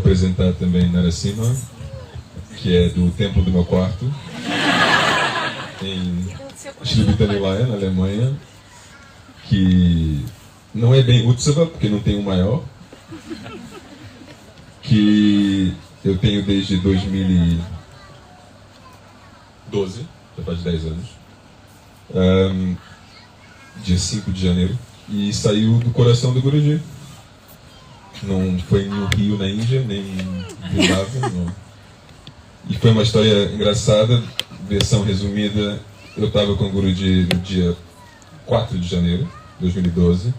apresentar também Narasimha, que é do templo do meu quarto, em Shrivitanilaya, na Alemanha, que não é bem Utsava, porque não tem um maior, que eu tenho desde 2012, já faz 10 anos, dia 5 de janeiro, e saiu do coração do Guruji. Não foi no Rio, na Índia, nem em Vrindavan, não. E foi uma história engraçada, versão resumida. Eu estava com o Guruji no dia 4 de janeiro de 2012,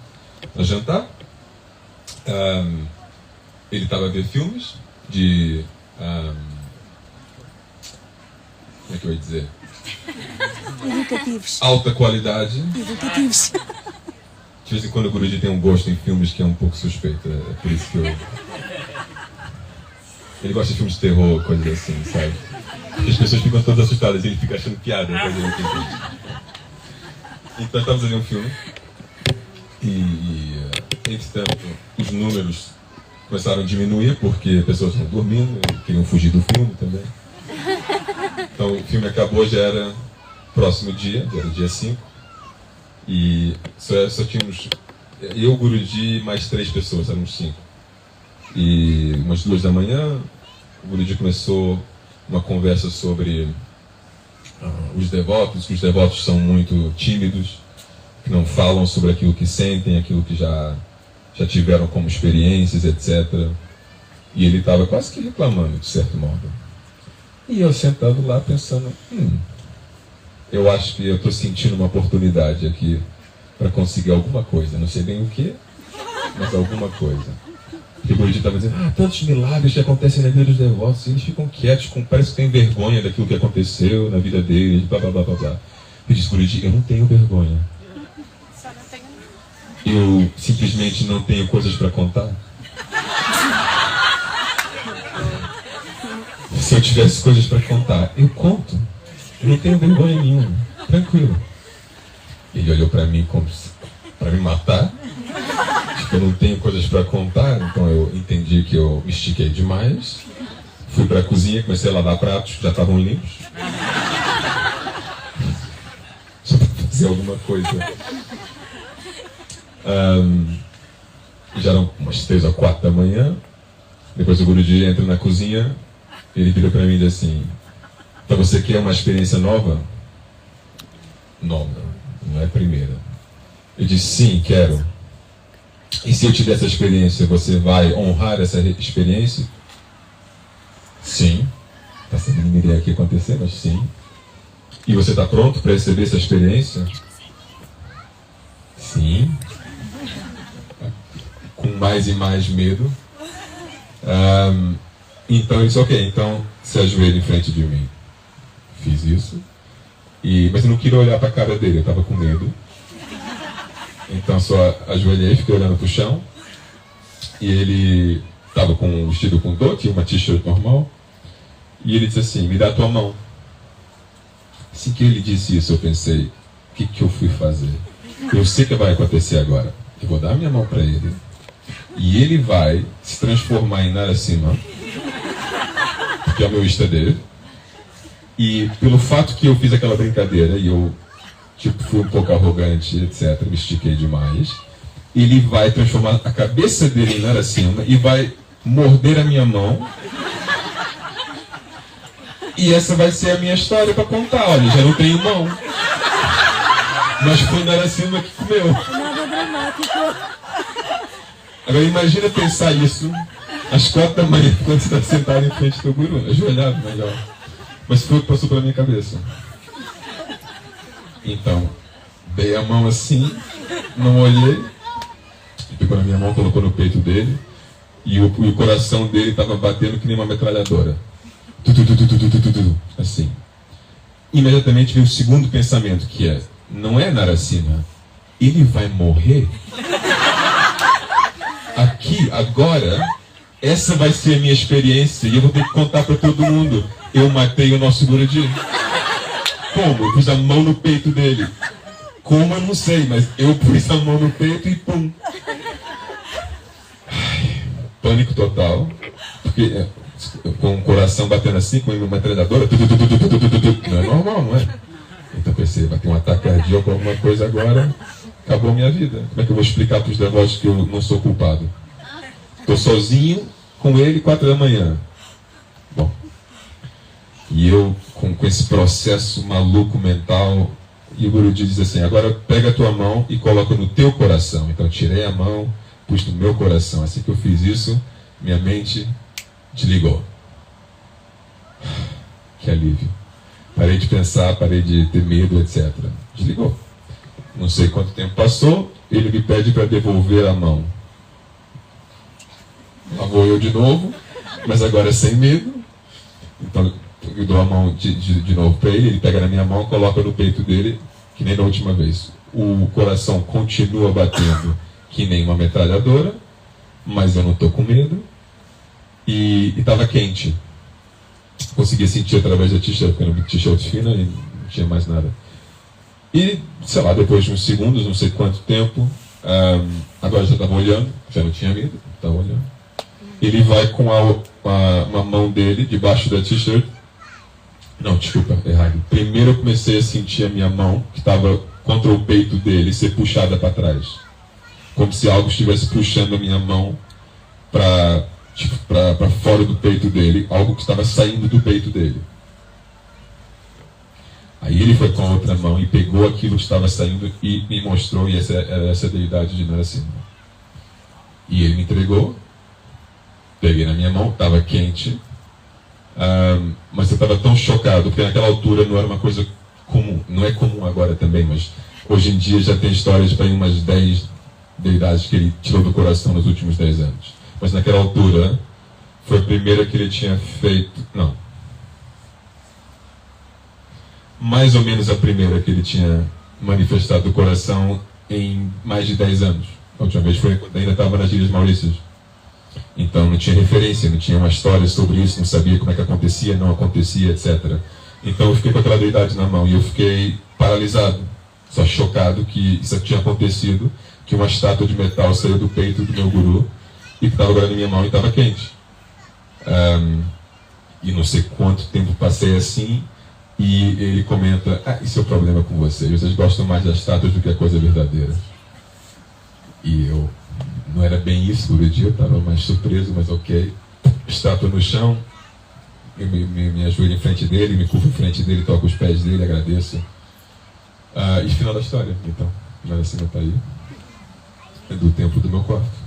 a jantar. Ele estava a ver filmes de... como é que eu ia dizer? Educativos. Alta qualidade. Educativos. De vez em quando o Guruji tem um gosto em filmes que é um pouco suspeito. É por isso que eu... Ele gosta de filmes de terror, coisas assim, sabe? E as pessoas ficam todas assustadas e ele fica achando piada. Coisa assim. Então estávamos a ver um filme e, entretanto, os números começaram a diminuir porque as pessoas estavam dormindo e queriam fugir do filme também. Então o filme acabou, já era próximo dia, já era dia 5. E só tínhamos eu, Guruji, mais 3 pessoas, éramos 5. E umas 2 da manhã, o Guruji começou uma conversa sobre os devotos, que os devotos são muito tímidos, que não falam sobre aquilo que sentem, aquilo que já tiveram como experiências, etc. E ele estava quase que reclamando, de certo modo. E eu sentado lá pensando, eu acho que eu estou sentindo uma oportunidade aqui para conseguir alguma coisa. Não sei bem o que, mas alguma coisa. E o Guruji estava dizendo, tantos milagres que acontecem na vida dos devotos, e eles ficam quietos, parece que têm vergonha daquilo que aconteceu na vida deles, blá blá blá blá blá. Eu disse, Guruji, eu não tenho vergonha. Eu simplesmente não tenho coisas para contar. Se eu tivesse coisas para contar, eu conto. Eu não tenho vergonha nenhuma. Tranquilo. Ele olhou para mim como para me matar. Tipo, eu não tenho coisas para contar, então eu entendi que eu me estiquei demais. Fui para a cozinha, comecei a lavar pratos que já estavam limpos. Só para fazer alguma coisa. Já eram umas 3 ou 4 da manhã. Depois o Guruji entra na cozinha. Ele virou para mim e disse assim, então você quer uma experiência nova? Nova, não é a primeira. Eu disse, sim, quero. E se eu te der essa experiência, você vai honrar essa experiência? Sim. Está sendo uma ideia aqui acontecer, mas sim. E você está pronto para receber essa experiência? Sim. Com mais e mais medo. Então ele disse, ok, então se ajoelha em frente de mim. Fiz isso. Mas eu não queria olhar para a cara dele, eu estava com medo. Então só ajoelhei, fiquei olhando para o chão. E ele estava com um vestido com dhoti, uma t-shirt normal. E ele disse assim, me dá a tua mão. Assim que ele disse isso, eu pensei, o que eu fui fazer? Eu sei que vai acontecer agora. Eu vou dar a minha mão para ele. E ele vai se transformar em Narasimha, que é o meu Ishtadev. E pelo fato que eu fiz aquela brincadeira e eu fui um pouco arrogante, etc., me estiquei demais, ele vai transformar a cabeça dele em Narasimha e vai morder a minha mão. E essa vai ser a minha história para contar. Olha, já não tenho mão. Mas foi Narasimha que comeu. Nada dramático. Agora imagina pensar isso às 4 da manhã, quando você está sentado em frente do Guru, ajoelhado melhor. Mas foi o que passou pela minha cabeça. Então, dei a mão assim, não olhei, ele pegou na minha mão, colocou no peito dele, e o coração dele estava batendo que nem uma metralhadora. Assim. Imediatamente veio o segundo pensamento, que é, não é Narasimha, ele vai morrer? Aqui, agora, essa vai ser a minha experiência e eu vou ter que contar para todo mundo. Eu matei o nosso Guruji. Como? Eu pus a mão no peito dele. Como eu não sei, mas eu pus a mão no peito e pum. Ai, pânico total. Porque porque com o coração batendo assim, com uma metralhadora, não é normal, não é? Então pensei, vai ter um ataque cardíaco, alguma coisa agora, acabou a minha vida. Como é que eu vou explicar para os devotos que eu não sou culpado? Estou sozinho com ele 4 da manhã. Bom, e eu com esse processo maluco mental, e o Guru diz assim, agora pega a tua mão e coloca no teu coração. Então tirei a mão, pus no meu coração. Assim que eu fiz isso, minha mente desligou. Que alívio. Parei de pensar, parei de ter medo, etc. Desligou. Não sei quanto tempo passou, ele me pede para devolver a mão. Lá vou eu de novo, mas agora sem medo. Então eu dou a mão de novo para ele, ele pega na minha mão, coloca no peito dele, que nem na última vez. O coração continua batendo, que nem uma metralhadora, mas eu não estou com medo. E estava quente. Conseguia sentir através da t-shirt, porque era uma t-shirt fina e não tinha mais nada. E, sei lá, depois de uns segundos, não sei quanto tempo, agora já estava olhando, já não tinha medo, estava olhando. Ele vai com uma mão dele debaixo da t-shirt. Não, desculpa, errado. Primeiro eu comecei a sentir a minha mão, que estava contra o peito dele, ser puxada para trás. Como se algo estivesse puxando a minha mão para fora do peito dele, algo que estava saindo do peito dele. Aí ele foi com a outra mão e pegou aquilo que estava saindo e me mostrou, e essa era essa deidade de Narasimha. E ele me entregou, peguei na minha mão, estava quente, mas eu estava tão chocado, porque naquela altura não era uma coisa comum, não é comum agora também, mas hoje em dia já tem histórias para umas 10 deidades que ele tirou do coração nos últimos 10 anos. Mas naquela altura, foi a primeira que ele tinha feito, não, mais ou menos a primeira que ele tinha manifestado do coração em mais de 10 anos. A última vez foi quando ainda estava nas Ilhas Maurícias. Então não tinha referência, não tinha uma história sobre isso, não sabia como é que acontecia, não acontecia, etc. Então eu fiquei com aquela deidade na mão e eu fiquei paralisado, só chocado que isso tinha acontecido, que uma estátua de metal saiu do peito do meu guru e que estava agora na minha mão e estava quente. E não sei quanto tempo passei assim, e ele comenta, esse é o problema com vocês gostam mais das estátuas do que a coisa verdadeira. E eu, não era bem isso, por dia eu estava mais surpreso, mas ok. Estátua no chão, eu me ajoelho em frente dele, me curvo em frente dele, toco os pés dele, agradeço. E final da história, então, Narasimha está aí, é do templo do meu quarto.